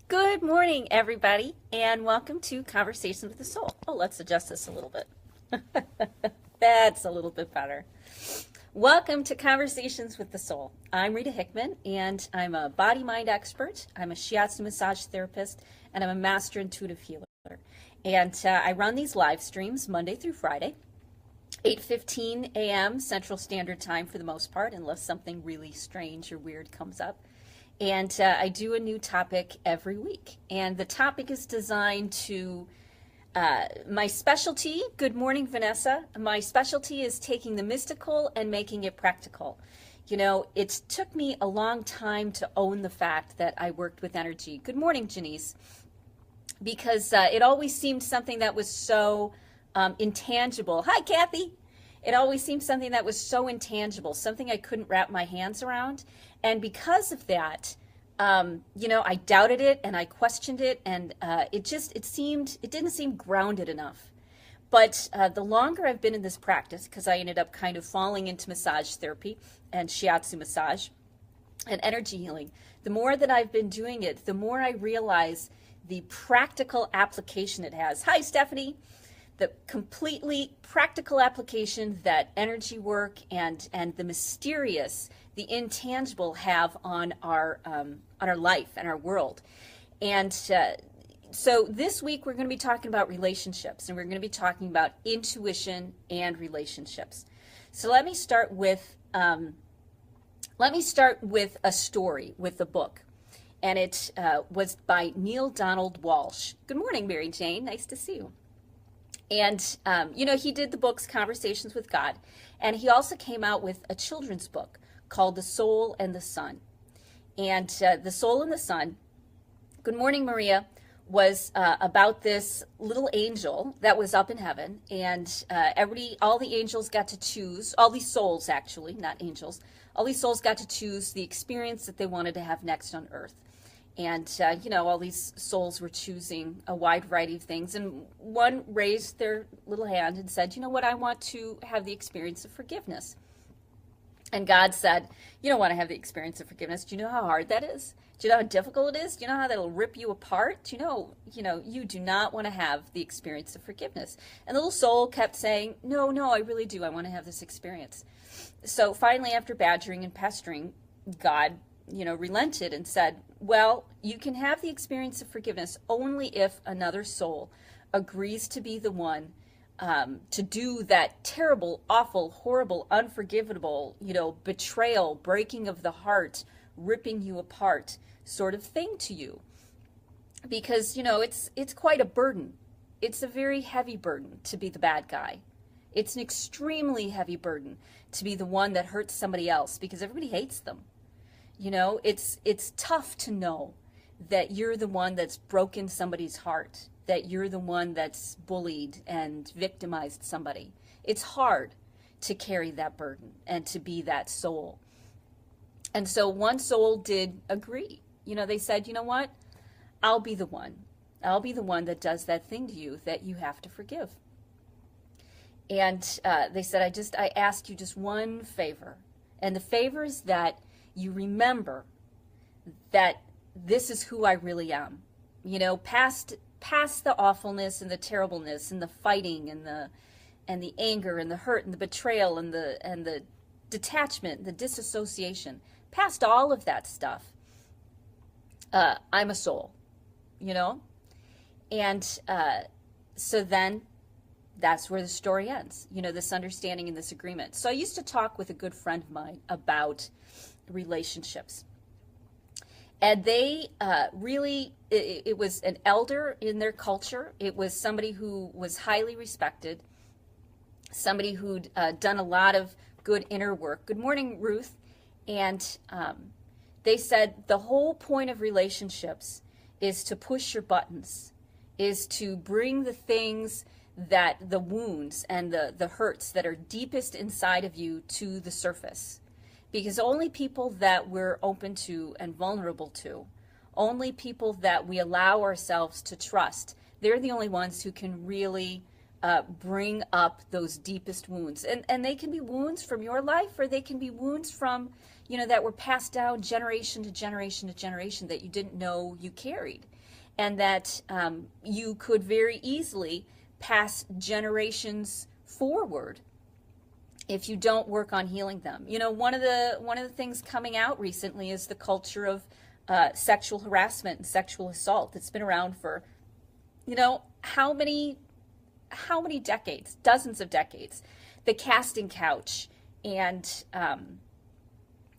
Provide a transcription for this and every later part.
Good morning, everybody, and welcome to Conversations with the Soul. Oh, let's adjust this a little bit. That's a little bit better. Welcome to Conversations with the Soul. I'm Rita Hickman, and I'm a body-mind expert. I'm a shiatsu massage therapist, and I'm a master intuitive healer. And I run these live streams Monday through Friday, 8:15 a.m. Central Standard Time for the most part, unless something really strange or weird comes up. And I do a new topic every week. And the topic is designed to, my specialty, good morning, Vanessa. My specialty is taking the mystical and making it practical. You know, it took me a long time to own the fact that I worked with energy. Good morning, Janice. Because it always seemed something that was so intangible. Hi, Kathy. It always seemed something that was so intangible, something I couldn't wrap my hands around. And because of that, I doubted it and I questioned it, and it didn't seem grounded enough. But the longer I've been in this practice, because I ended up kind of falling into massage therapy and shiatsu massage and energy healing, the more that I've been doing it, the more I realize the practical application it has. Hi, Stephanie. The completely practical application that energy work and the mysterious, the intangible have on our life and our world. And so this week we're going to be talking about relationships, and we're going to be talking about intuition and relationships. So let me start with a story, with a book, and it was by Neil Donald Walsh. Good morning, Mary Jane. Nice to see you. And, he did the books Conversations with God, and he also came out with a children's book called The Soul and the Sun. And The Soul and the Sun, good morning, Maria, was about this little angel that was up in heaven, and all the angels got to choose, all these souls actually, not angels, all these souls got to choose the experience that they wanted to have next on earth. And, all these souls were choosing a wide variety of things. And one raised their little hand and said, you know what, I want to have the experience of forgiveness. And God said, you don't want to have the experience of forgiveness. Do you know how hard that is? Do you know how difficult it is? Do you know how that'll rip you apart? Do you know, you do not want to have the experience of forgiveness. And the little soul kept saying, no, I really do. I want to have this experience. So finally, after badgering and pestering, God relented and said, well, you can have the experience of forgiveness only if another soul agrees to be the one to do that terrible, awful, horrible, unforgivable, betrayal, breaking of the heart, ripping you apart sort of thing to you. Because, it's quite a burden. It's a very heavy burden to be the bad guy. It's an extremely heavy burden to be the one that hurts somebody else, because everybody hates them. It's tough to know that you're the one that's broken somebody's heart, that you're the one that's bullied and victimized somebody. It's hard to carry that burden and to be that soul. And so one soul did agree. They said, you know what? I'll be the one. I'll be the one that does that thing to you that you have to forgive. And they said, I ask you just one favor. And the favor is that you remember that this is who I really am. Past the awfulness and the terribleness and the fighting and the anger and the hurt and the betrayal and the detachment, the disassociation. Past all of that stuff, I'm a soul, And so then that's where the story ends. This understanding and this agreement. So I used to talk with a good friend of mine about relationships. And they it was an elder in their culture. It was somebody who was highly respected, somebody who'd done a lot of good inner work. Good morning, Ruth. And they said the whole point of relationships is to push your buttons, is to bring the things that the wounds and the hurts that are deepest inside of you to the surface. Because only people that we're open to and vulnerable to, only people that we allow ourselves to trust, they're the only ones who can really bring up those deepest wounds. And they can be wounds from your life, or they can be wounds from, that were passed down generation to generation to generation that you didn't know you carried. and that you could very easily pass generations forward if you don't work on healing them. You know, one of the things coming out recently is the culture of sexual harassment and sexual assault that's been around for, you know, how many decades? Dozens of decades. The casting couch, and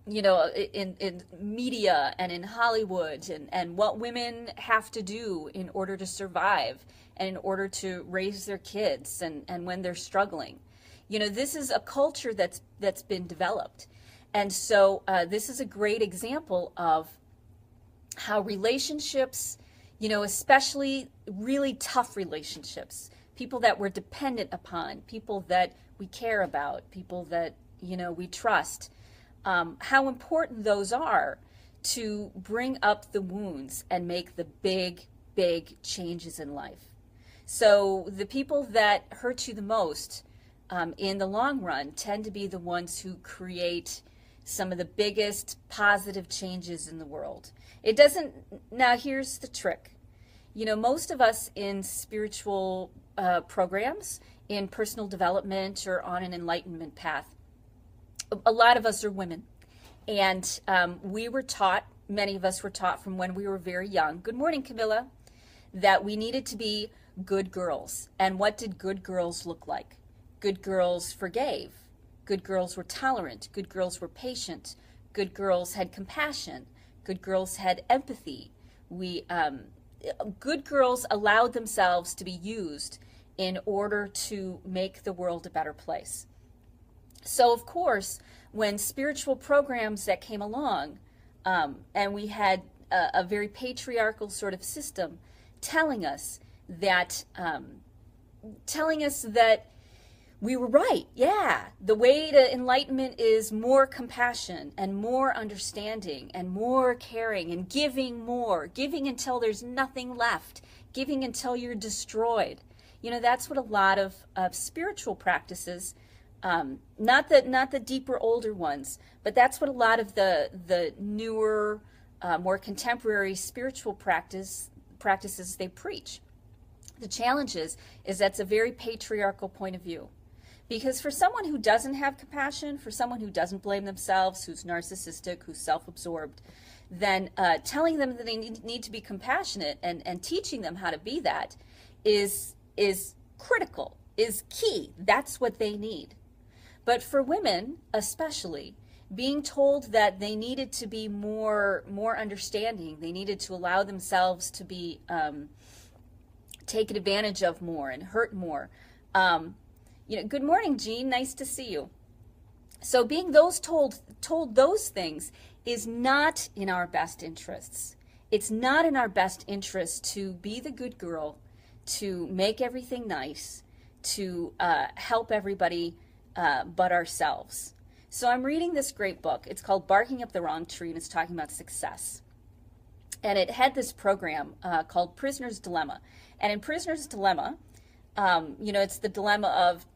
you know, in media and in Hollywood, and what women have to do in order to survive and in order to raise their kids, and when they're struggling. You know, this is a culture that's been developed. And so this is a great example of how relationships, you know, especially really tough relationships, people that we're dependent upon, people that we care about, people that, you know, we trust, how important those are to bring up the wounds and make the big, big changes in life. So the people that hurt you the most in the long run tend to be the ones who create some of the biggest positive changes in the world. It doesn't, now here's the trick. You know, most of us in spiritual programs, in personal development or on an enlightenment path, a lot of us are women. And we were taught, many of us were taught from when we were very young, good morning, Camilla, that we needed to be good girls. And what did good girls look like? Good girls forgave. Good girls were tolerant. Good girls were patient. Good girls had compassion. Good girls had empathy. Good girls allowed themselves to be used in order to make the world a better place. So, of course, when spiritual programs that came along, and we had a very patriarchal sort of system telling us that we were right. Yeah, the way to enlightenment is more compassion and more understanding and more caring and giving more, giving until there's nothing left, giving until you're destroyed. You know, that's what a lot of spiritual practices, not the deeper, older ones, but that's what a lot of the newer, more contemporary spiritual practices they preach. The challenge is that's a very patriarchal point of view. Because for someone who doesn't have compassion, for someone who doesn't blame themselves, who's narcissistic, who's self-absorbed, then telling them that they need to be compassionate and teaching them how to be that is critical, is key. That's what they need. But for women, especially, being told that they needed to be more understanding, they needed to allow themselves to be taken advantage of more and hurt more. You know, good morning, Jean. Nice to see you. So being told those things is not in our best interests. It's not in our best interest to be the good girl, to make everything nice, to help everybody but ourselves. So I'm reading this great book. It's called Barking Up the Wrong Tree, and it's talking about success. And it had this program called Prisoner's Dilemma. And in Prisoner's Dilemma, you know, it's the dilemma of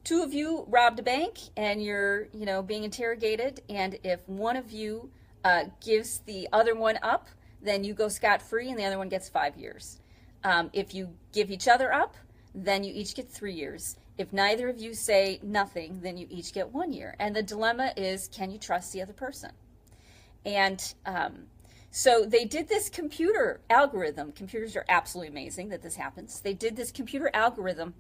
two of you robbed a bank and you're, you know, being interrogated. And if one of you gives the other one up, then you go scot-free and the other one gets 5 years. If you give each other up, then you each get 3 years. If neither of you say nothing, then you each get 1 year. And the dilemma is, can you trust the other person? And so they did this computer algorithm. Computers are absolutely amazing that this happens. They did this computer algorithm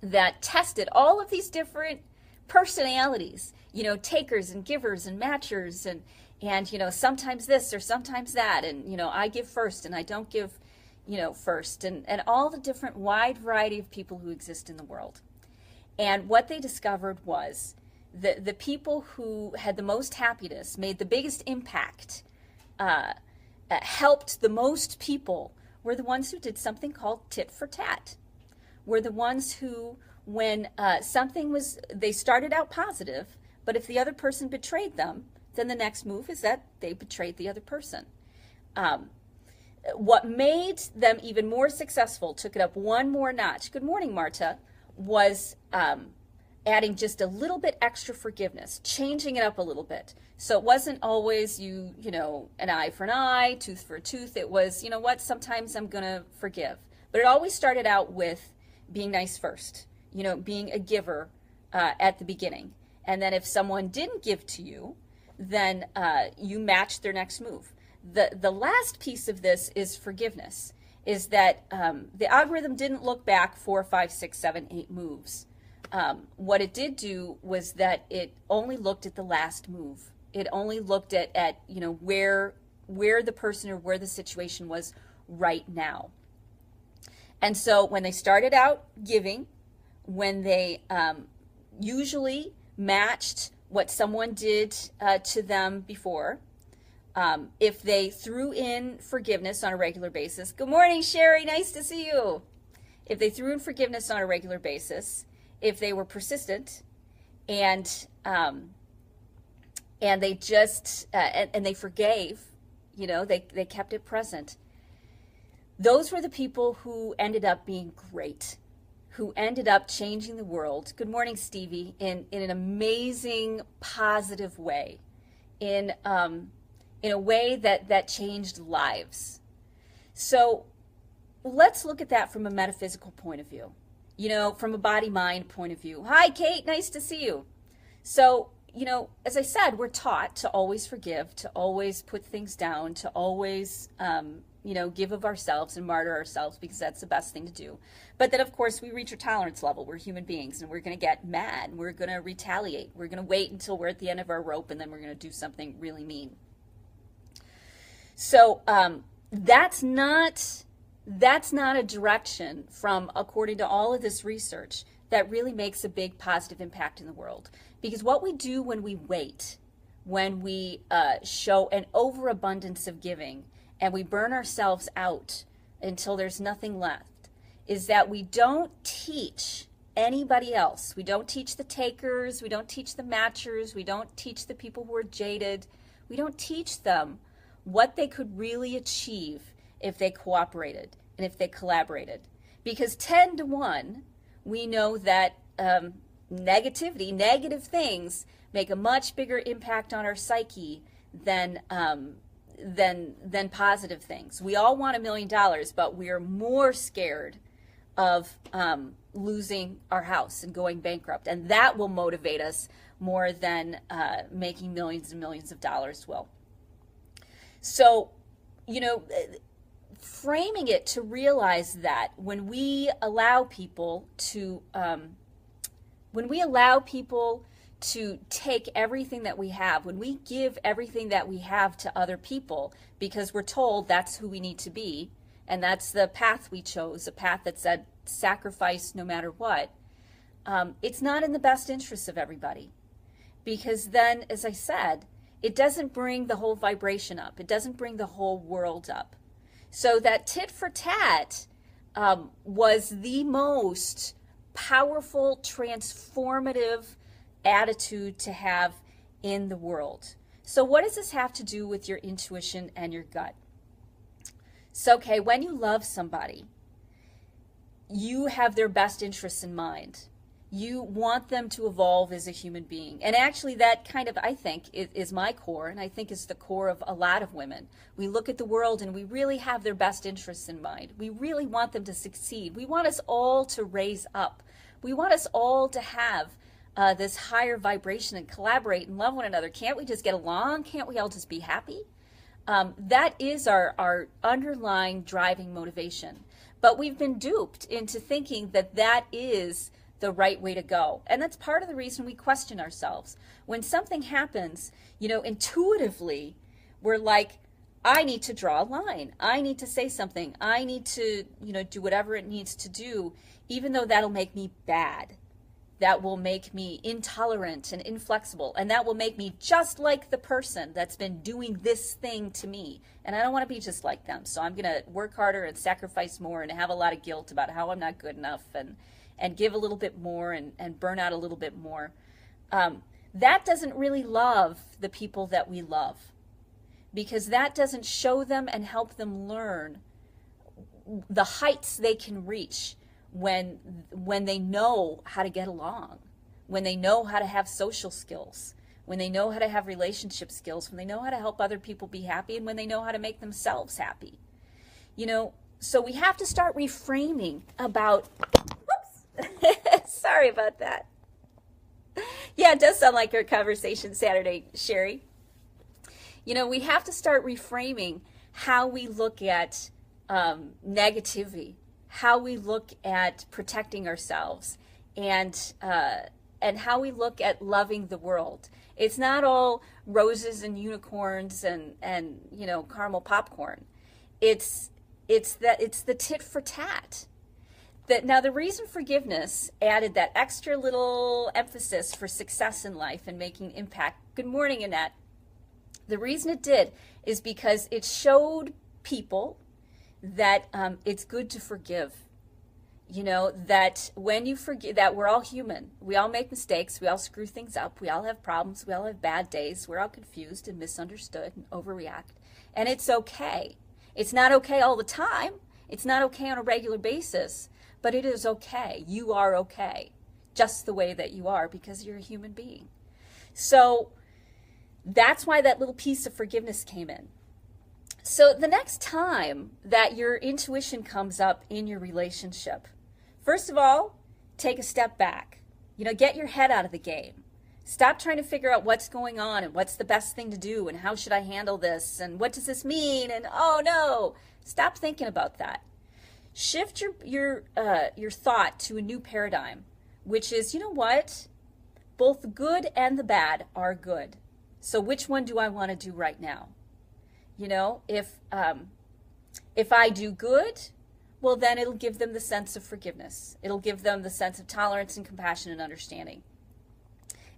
that tested all of these different personalities, you know, takers and givers and matchers, and you know, sometimes this or sometimes that, and you know, I give first and I don't give, you know, first, and all the different wide variety of people who exist in the world. And what they discovered was the people who had the most happiness, made the biggest impact, helped the most people, were the ones who did something called tit for tat. Were the ones who, when something was, they started out positive, but if the other person betrayed them, then the next move is that they betrayed the other person. What made them even more successful, took it up one more notch, good morning, Marta, was adding just a little bit extra forgiveness, changing it up a little bit. So it wasn't always you know, an eye for an eye, tooth for a tooth. It was, you know what, sometimes I'm going to forgive. But it always started out with being nice first, you know, being a giver at the beginning. And then if someone didn't give to you, then you matched their next move. The last piece of this is forgiveness, is that the algorithm didn't look back 4, 5, 6, 7, 8 moves. What it did do was that it only looked at the last move. It only looked at you know, where the person or where the situation was right now. And so when they started out giving, when they usually matched what someone did to them before, if they threw in forgiveness on a regular basis. Good morning, Sherry. Nice to see you. If they threw in forgiveness on a regular basis, if they were persistent, and they just and they forgave, you know, they kept it present. Those were the people who ended up being great, who ended up changing the world. Good morning, Stevie. In an amazing, positive way, in a way that changed lives. So let's look at that from a metaphysical point of view, you know, from a body-mind point of view. Hi, Kate, nice to see you. So, you know, as I said, we're taught to always forgive, to always put things down, to always, you know, give of ourselves and martyr ourselves, because that's the best thing to do. But then, of course, we reach our tolerance level. We're human beings, and we're going to get mad, and we're going to retaliate. We're going to wait until we're at the end of our rope, and then we're going to do something really mean. So that's not a direction from, according to all of this research, that really makes a big positive impact in the world. Because what we do when we wait, when we show an overabundance of giving, and we burn ourselves out until there's nothing left, is that we don't teach anybody else. We don't teach the takers, we don't teach the matchers, we don't teach the people who are jaded, we don't teach them what they could really achieve if they cooperated and if they collaborated. Because 10 to 1, we know that negativity, negative things, make a much bigger impact on our psyche than positive things. We all want $1 million, but we are more scared of losing our house and going bankrupt. And that will motivate us more than making millions and millions of dollars will. So, you know, framing it to realize that when we allow people to take everything that we have, when we give everything that we have to other people because we're told that's who we need to be, and that's the path we chose, a path that said sacrifice no matter what, it's not in the best interest of everybody. Because then, as I said, it doesn't bring the whole vibration up. It doesn't bring the whole world up. So that tit for tat was the most powerful, transformative attitude to have in the world. So what does this have to do with your intuition and your gut? So, okay, when you love somebody, you have their best interests in mind. You want them to evolve as a human being. And actually that kind of, I think, is my core, and I think is the core of a lot of women. We look at the world and we really have their best interests in mind. We really want them to succeed. We want us all to raise up. We want us all to have this higher vibration and collaborate and love one another. Can't we just get along? Can't we all just be happy? That is our underlying driving motivation. But we've been duped into thinking that that is the right way to go. And that's part of the reason we question ourselves. When something happens, you know, intuitively, we're like, I need to draw a line. I need to say something. I need to, you know, do whatever it needs to do, even though that'll make me bad. That will make me intolerant and inflexible. And that will make me just like the person that's been doing this thing to me. And I don't want to be just like them. So I'm going to work harder and sacrifice more and have a lot of guilt about how I'm not good enough and give a little bit more and burn out a little bit more. That doesn't really love the people that we love, because that doesn't show them and help them learn the heights they can reach when they know how to get along, when they know how to have social skills, when they know how to have relationship skills, when they know how to help other people be happy, and when they know how to make themselves happy. You know, so we have to start reframing about, whoops, sorry about that. Yeah, it does sound like our conversation Saturday, Sherry. You know, we have to start reframing how we look at negativity, how we look at protecting ourselves, and how we look at loving the world. It's not all roses and unicorns and you know, caramel popcorn. It's the tit for tat. That now the reason forgiveness added that extra little emphasis for success in life and making impact. Good morning, Annette. The reason it did is because it showed people that it's good to forgive. You know, that when you forgive, that we're all human. We all make mistakes. We all screw things up. We all have problems. We all have bad days. We're all confused and misunderstood and overreact. And it's okay. It's not okay all the time. It's not okay on a regular basis. But it is okay. You are okay, just the way that you are, because you're a human being. So that's why that little piece of forgiveness came in. So the next time that your intuition comes up in your relationship, first of all, take a step back. You know, get your head out of the game. Stop trying to figure out what's going on and what's the best thing to do and how should I handle this and what does this mean and oh no. Stop thinking about that. Shift your thought to a new paradigm, which is, you know what? Both the good and the bad are good. So which one do I want to do right now? You know, if I do good, well, then it'll give them the sense of forgiveness. It'll give them the sense of tolerance and compassion and understanding.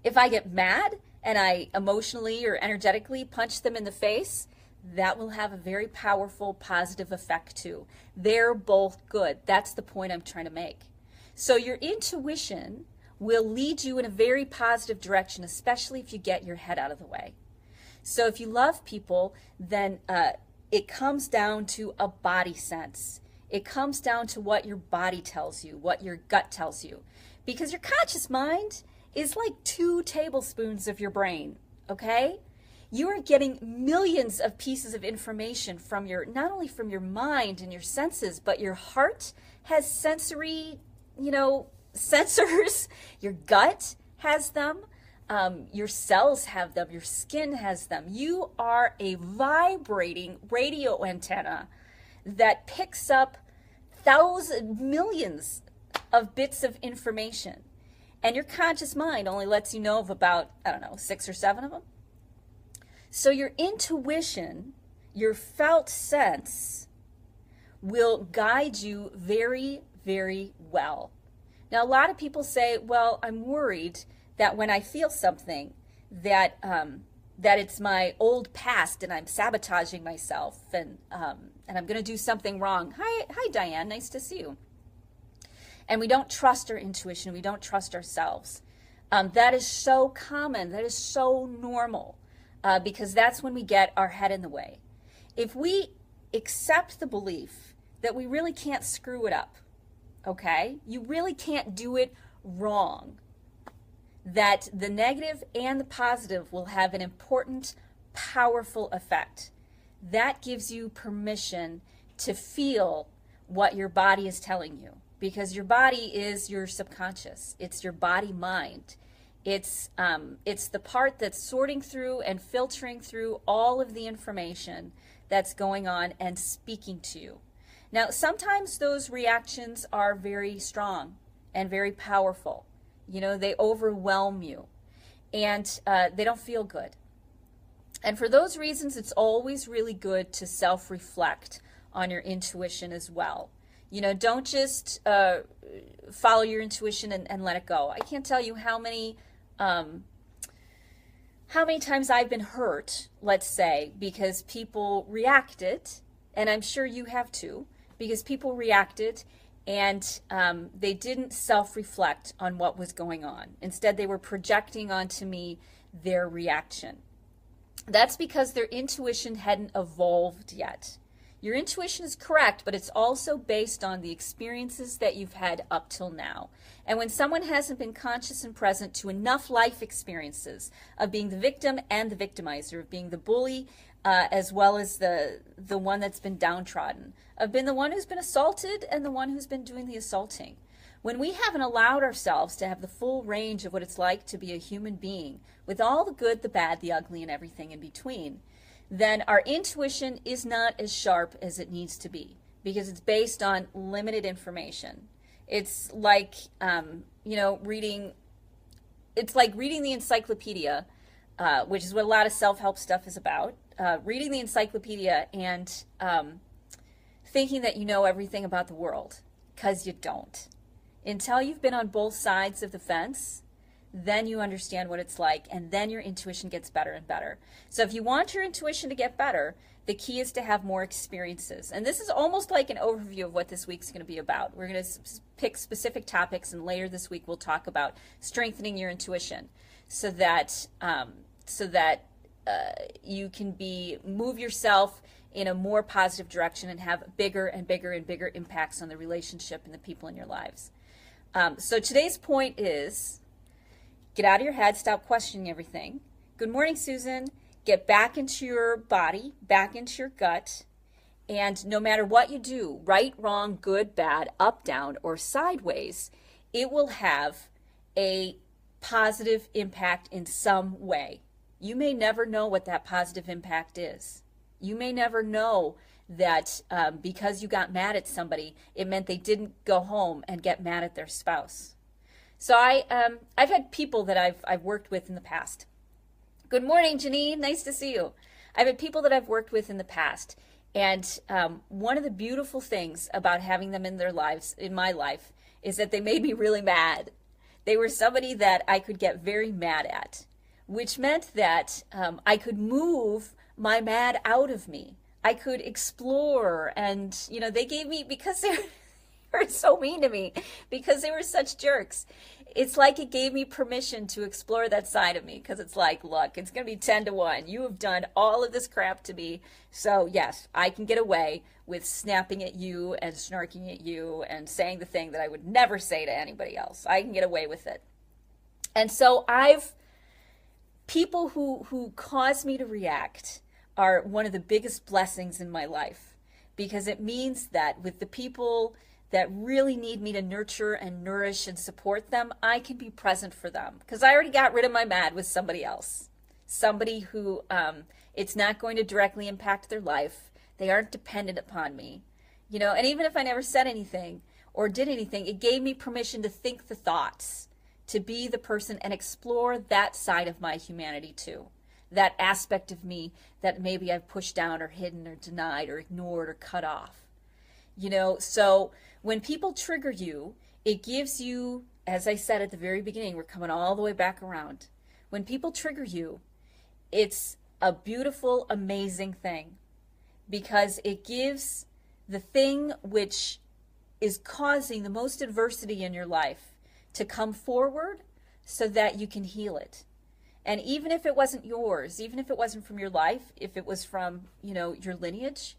If I get mad and I emotionally or energetically punch them in the face, that will have a very powerful positive effect too. They're both good. That's the point I'm trying to make. So your intuition will lead you in a very positive direction, especially if you get your head out of the way. So if you love people, then it comes down to a body sense. It comes down to what your body tells you, what your gut tells you. Because your conscious mind is like 2 tablespoons of your brain, okay? You are getting millions of pieces of information from not only from your mind and your senses, but your heart has sensory, you know, sensors. Your gut has them. Your cells have them. Your skin has them. You are a vibrating radio antenna that picks up millions of bits of information. And your conscious mind only lets you know of about, 6 or 7 of them. So your intuition, your felt sense, will guide you very, very well. Now, a lot of people say, well, I'm worried that when I feel something that it's my old past and I'm sabotaging myself and I'm going to do something wrong. Hi, Diane. Nice to see you. And we don't trust our intuition. We don't trust ourselves. That is so common. That is so normal. Because that's when we get our head in the way. If we accept the belief that we really can't screw it up, okay? You really can't do it wrong. That the negative and the positive will have an important, powerful effect. That gives you permission to feel what your body is telling you. Because your body is your subconscious. It's your body mind. It's the part that's sorting through and filtering through all of the information that's going on and speaking to you. Now, sometimes those reactions are very strong and very powerful. You know, they overwhelm you and they don't feel good. And for those reasons, it's always really good to self-reflect on your intuition as well. You know, don't just follow your intuition and let it go. I can't tell you how many times I've been hurt, let's say, because people reacted, and I'm sure you have too, because people reacted and they didn't self-reflect on what was going on. Instead, they were projecting onto me their reaction. That's because their intuition hadn't evolved yet. Your intuition is correct, but it's also based on the experiences that you've had up till now. And when someone hasn't been conscious and present to enough life experiences of being the victim and the victimizer, of being the bully as well as the one that's been downtrodden, of being the one who's been assaulted and the one who's been doing the assaulting. When we haven't allowed ourselves to have the full range of what it's like to be a human being, with all the good, the bad, the ugly, and everything in between, then our intuition is not as sharp as it needs to be because it's based on limited information. It's like, reading the encyclopedia, which is what a lot of self-help stuff is about. Reading the encyclopedia and thinking that you know everything about the world, because you don't. Until you've been on both sides of the fence, then you understand what it's like, and then your intuition gets better and better. So if you want your intuition to get better, the key is to have more experiences. And this is almost like an overview of what this week's going to be about. We're going to pick specific topics, and later this week we'll talk about strengthening your intuition so that you can move yourself in a more positive direction and have bigger and bigger and bigger impacts on the relationship and the people in your lives. So today's point is, get out of your head, stop questioning everything. Good morning, Susan. Get back into your body, back into your gut, and no matter what you do, right, wrong, good, bad, up, down, or sideways, it will have a positive impact in some way. You may never know what that positive impact is. You may never know that because you got mad at somebody, it meant they didn't go home and get mad at their spouse. So I've had people that I've worked with in the past. Good morning, Janine. Nice to see you. I've had people that I've worked with in the past, and one of the beautiful things about having them in their lives, in my life, is that they made me really mad. They were somebody that I could get very mad at, which meant that I could move my mad out of me. I could explore, and they gave me, because they were so mean to me, because they were such jerks. It's like it gave me permission to explore that side of me, because it's like, look, it's going to be 10-1. You have done all of this crap to me, so yes, I can get away with snapping at you and snarking at you and saying the thing that I would never say to anybody else. I can get away with it. And so people who cause me to react are one of the biggest blessings in my life, because it means that with the people that really need me to nurture and nourish and support them, I can be present for them, because I already got rid of my mad with somebody else, somebody who it's not going to directly impact their life. They aren't dependent upon me, and even if I never said anything or did anything, it gave me permission to think the thoughts, to be the person and explore that side of my humanity too. That aspect of me that maybe I've pushed down or hidden or denied or ignored or cut off. So when people trigger you, it gives you, as I said at the very beginning, we're coming all the way back around. When people trigger you, it's a beautiful, amazing thing, because it gives the thing which is causing the most adversity in your life to come forward so that you can heal it. And even if it wasn't yours, even if it wasn't from your life, if it was from, your lineage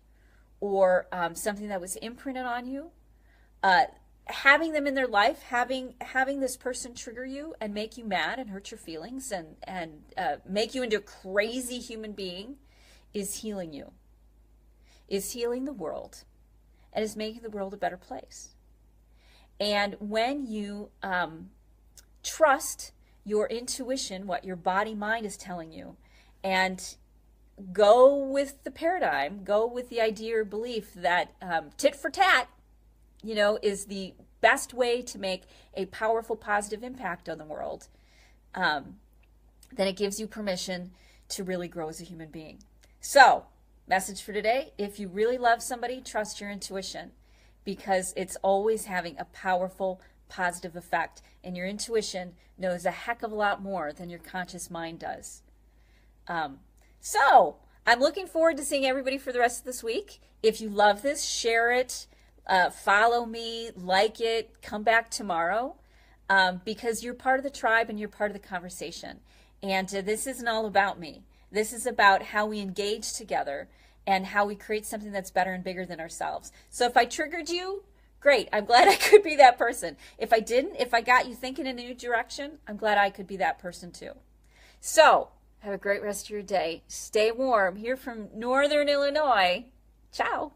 or something that was imprinted on you, having them in their life, having this person trigger you and make you mad and hurt your feelings and make you into a crazy human being is healing you, is healing the world, and is making the world a better place. And when you trust your intuition, what your body mind is telling you, and go with the paradigm, go with the idea or belief that tit for tat, is the best way to make a powerful, positive impact on the world, then it gives you permission to really grow as a human being. So, message for today, if you really love somebody, trust your intuition, because it's always having a powerful, positive effect, and your intuition knows a heck of a lot more than your conscious mind does. So I'm looking forward to seeing everybody for the rest of this week. If you love this, share it, follow me, like it, come back tomorrow, because you're part of the tribe and you're part of the conversation. And this isn't all about me. This is about how we engage together and how we create something that's better and bigger than ourselves. So if I triggered you, great. I'm glad I could be that person. If I didn't, if I got you thinking in a new direction, I'm glad I could be that person too. So have a great rest of your day. Stay warm. Here from Northern Illinois. Ciao.